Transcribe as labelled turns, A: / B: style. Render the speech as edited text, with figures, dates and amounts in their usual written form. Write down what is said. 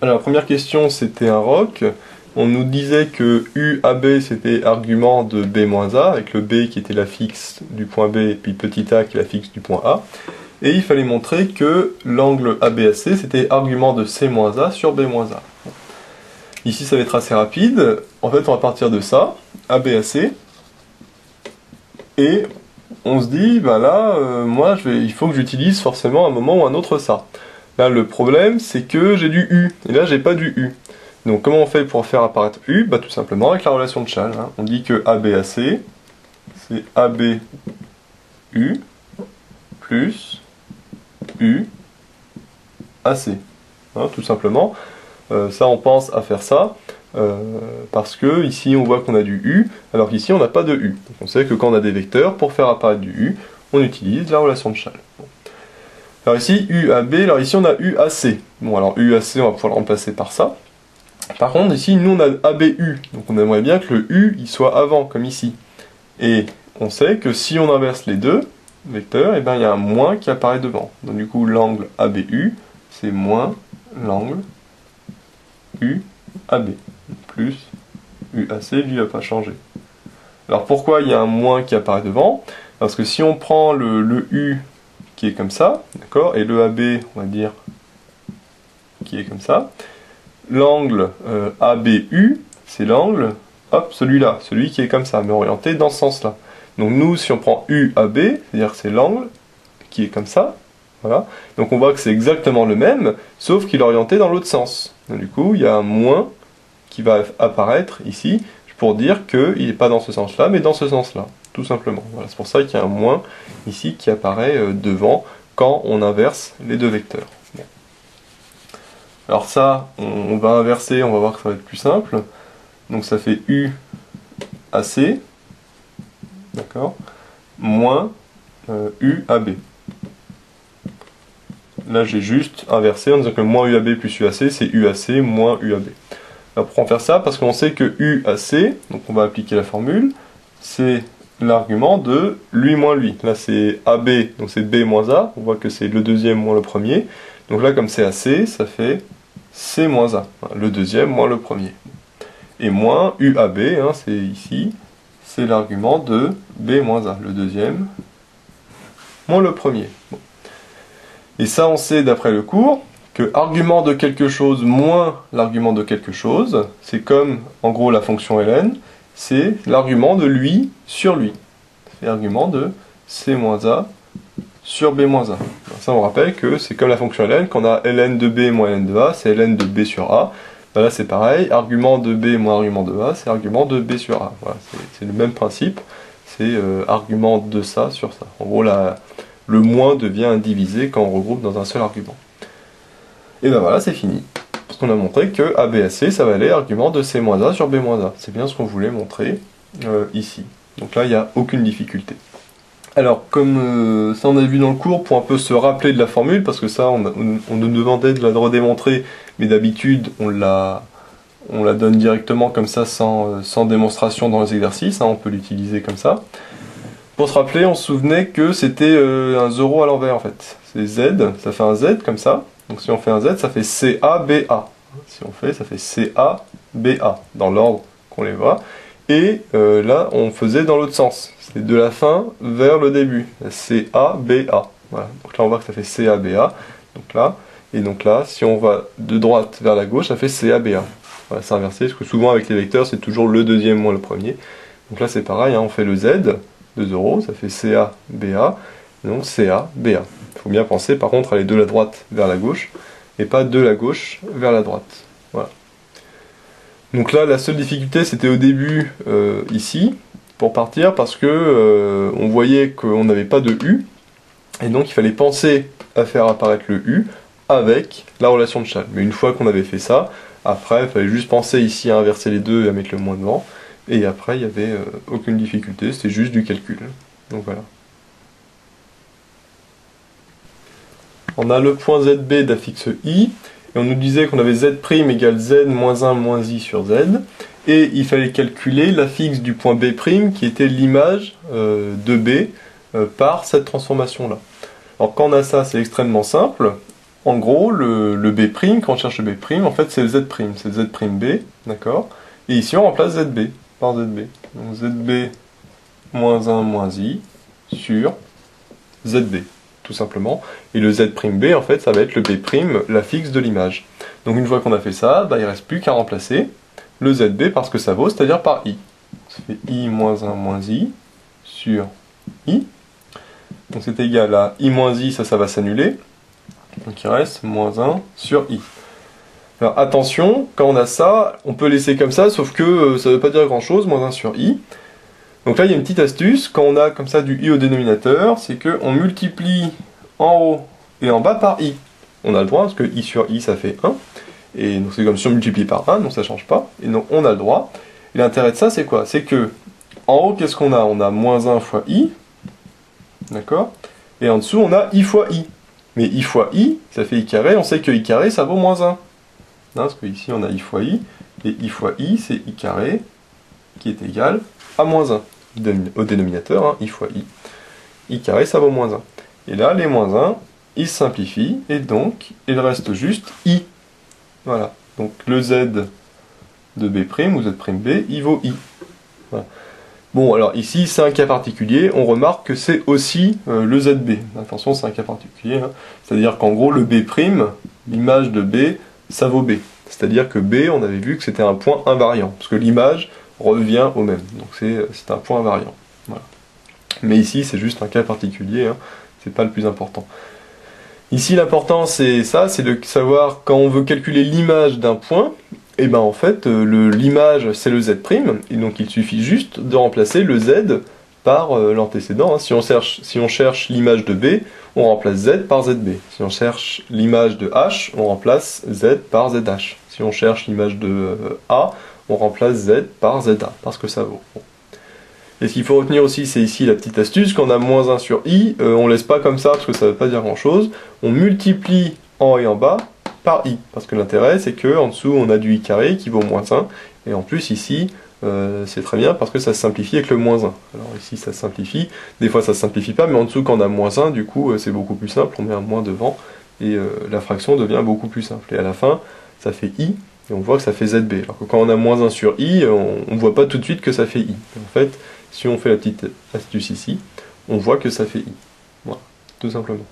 A: Alors la première question c'était un roc. On nous disait que UAB c'était argument de B-A, avec le B qui était la fixe du point B et puis petit a qui est la fixe du point A. Et il fallait montrer que l'angle ABAC c'était argument de C-A sur B-A. Ici ça va être assez rapide. En fait on va partir de ça, ABAC. Et on se dit, ben là, il faut que j'utilise forcément à un moment ou un autre ça. Là, le problème, c'est que j'ai du U, et là, j'ai pas du U. Donc, comment on fait pour faire apparaître U? Bah, tout simplement avec la relation de Chasles. Hein. On dit que ABAC, c'est ABU plus UAC. Hein, tout simplement. Ça, on pense à faire ça. Parce que ici on voit qu'on a du U, alors qu'ici on n'a pas de U. Donc on sait que quand on a des vecteurs, pour faire apparaître du U, on utilise la relation de Chasles. Bon. Alors ici, UAB, alors ici on a UAC. Bon alors UAC, on va pouvoir le remplacer par ça. Par contre ici, nous on a ABU, donc on aimerait bien que le U il soit avant, comme ici. Et on sait que si on inverse les deux vecteurs, et bien il y a un moins qui apparaît devant. Donc du coup l'angle ABU, c'est moins l'angle UAB. Plus UAC, lui, il va pas changer. Alors pourquoi il y a un moins qui apparaît devant? Parce que si on prend le U qui est comme ça, d'accord, et le AB, on va dire, qui est comme ça, l'angle ABU, c'est l'angle, hop, celui-là, celui qui est comme ça, mais orienté dans ce sens-là. Donc nous, si on prend UAB, c'est-à-dire que c'est l'angle qui est comme ça, voilà, donc on voit que c'est exactement le même, sauf qu'il est orienté dans l'autre sens. Donc du coup, il y a un moins qui va apparaître ici pour dire qu'il n'est pas dans ce sens-là, mais dans ce sens-là, tout simplement. Voilà, c'est pour ça qu'il y a un moins ici qui apparaît devant quand on inverse les deux vecteurs. Bon. Alors ça, on va inverser, on va voir que ça va être plus simple. Donc ça fait UAC, d'accord, moins UAB. Là j'ai juste inversé en disant que moins UAB plus UAC, c'est UAC moins UAB. Alors pourquoi on faire ça? Parce qu'on sait que UAC, donc on va appliquer la formule, c'est l'argument de lui moins lui. Là c'est AB, donc c'est B moins A, on voit que c'est le deuxième moins le premier. Donc là comme c'est AC, ça fait C moins A, le deuxième moins le premier. Et moins UAB, hein, c'est ici, c'est l'argument de B moins A, le deuxième moins le premier. Bon. Et ça on sait d'après le cours, que argument de quelque chose moins l'argument de quelque chose, c'est comme en gros la fonction ln, c'est l'argument de lui sur lui. C'est l'argument de c moins a sur b moins a. Alors ça on rappelle que c'est comme la fonction ln, quand on a ln de b moins ln de a, c'est ln de b sur a. Ben là c'est pareil, argument de b moins argument de a, c'est argument de b sur a. Voilà, c'est le même principe, c'est argument de ça sur ça. En gros le moins devient indivisé quand on regroupe dans un seul argument. Et ben voilà, c'est fini. Parce qu'on a montré que ABAC, ça va aller argument de C-A sur B-A. C'est bien ce qu'on voulait montrer ici. Donc là, il n'y a aucune difficulté. Alors, comme ça on a vu dans le cours, pour un peu se rappeler de la formule, parce que ça, on nous demandait de la redémontrer, mais d'habitude, on la donne directement comme ça, sans démonstration dans les exercices, hein, on peut l'utiliser comme ça. Pour se rappeler, on se souvenait que c'était un 0 à l'envers, en fait. C'est Z, ça fait un Z comme ça. Donc si on fait un Z, ça fait CABA. Si on fait, ça fait CABA, dans l'ordre qu'on les voit. Et là, on faisait dans l'autre sens. C'est de la fin vers le début. CABA. Voilà. Donc là, on voit que ça fait CABA. Donc là, et donc là, si on va de droite vers la gauche, ça fait CABA. Voilà, c'est inversé, parce que souvent avec les vecteurs, c'est toujours le deuxième moins le premier. Donc là, c'est pareil, hein, on fait le Z de 0, ça fait CABA, et donc CABA. Il faut bien penser par contre à aller de la droite vers la gauche et pas de la gauche vers la droite. Voilà. Donc là la seule difficulté c'était au début ici pour partir parce que on voyait qu'on n'avait pas de U et donc il fallait penser à faire apparaître le U avec la relation de Chasles. Mais une fois qu'on avait fait ça, après il fallait juste penser ici à inverser les deux et à mettre le moins devant et après il n'y avait aucune difficulté, c'était juste du calcul. Donc voilà. On a le point ZB d'affixe I, et on nous disait qu'on avait Z' égale Z moins 1 moins I sur Z, et il fallait calculer l'affixe du point B', qui était l'image de B par cette transformation-là. Alors quand on a ça, c'est extrêmement simple. en gros, le B', quand on cherche le B', en fait c'est le Z', c'est le Z'(B), d'accord? Et ici on remplace ZB par ZB. Donc ZB moins 1 moins I sur ZB, tout simplement. Et le Z'(B), en fait, ça va être le B', l'affixe de l'image. Donc une fois qu'on a fait ça, bah, il ne reste plus qu'à remplacer le ZB par ce que ça vaut, c'est-à-dire par I. Ça fait I moins 1 moins I sur I. Donc c'est égal à I moins I, ça va s'annuler. Donc il reste moins 1 sur I. Alors attention, quand on a ça, on peut laisser comme ça, sauf que ça ne veut pas dire grand chose, moins 1 sur I. Donc là il y a une petite astuce, quand on a comme ça du I au dénominateur, c'est qu'on multiplie en haut et en bas par I. On a le droit, parce que I sur I ça fait 1. Et donc c'est comme si on multiplie par 1, donc ça ne change pas. Et donc on a le droit. Et l'intérêt de ça c'est quoi? C'est que en haut qu'est-ce qu'on a? On a moins 1 fois I. D'accord? Et en dessous on a I fois I. Mais I fois I, ça fait I carré, on sait que I carré ça vaut moins 1. Parce que ici on a I fois I, et I fois I c'est I carré, qui est égal à moins 1. Au dénominateur, hein, I fois I. I carré ça vaut moins 1. Et là, les moins 1, ils se simplifient, et donc il reste juste I. Voilà. Donc le Z de B' ou Z'(B), il vaut I. Voilà. Bon, alors ici, c'est un cas particulier, on remarque que c'est aussi le ZB. Attention, c'est un cas particulier, hein. C'est-à-dire qu'en gros, le B', l'image de B, ça vaut B. C'est-à-dire que B, on avait vu que c'était un point invariant, parce que l'image revient au même. Donc c'est un point invariant. Voilà. Mais ici, c'est juste un cas particulier, hein. C'est pas le plus important. Ici, l'important, c'est ça, c'est de savoir quand on veut calculer l'image d'un point, et ben en fait, l'image, c'est le Z', et donc il suffit juste de remplacer le Z par l'antécédent. Hein. Si on cherche l'image de B, on remplace Z par ZB. Si on cherche l'image de H, on remplace Z par ZH. Si on cherche l'image de A, on remplace Z par ZA, parce que ça vaut. Bon. Et ce qu'il faut retenir aussi, c'est ici la petite astuce, quand on a moins 1 sur I, on laisse pas comme ça, parce que ça ne veut pas dire grand-chose, on multiplie en haut et en bas par I, parce que l'intérêt c'est qu'en dessous on a du I carré qui vaut moins 1, et en plus ici, c'est très bien parce que ça se simplifie avec le moins 1. Alors ici ça se simplifie, des fois ça se simplifie pas, mais en dessous quand on a moins 1, du coup c'est beaucoup plus simple, on met un moins devant, et la fraction devient beaucoup plus simple. Et à la fin, ça fait I, et on voit que ça fait ZB. Alors que quand on a moins 1 sur I, on ne voit pas tout de suite que ça fait I. En fait, si on fait la petite astuce ici, on voit que ça fait I. Voilà, tout simplement.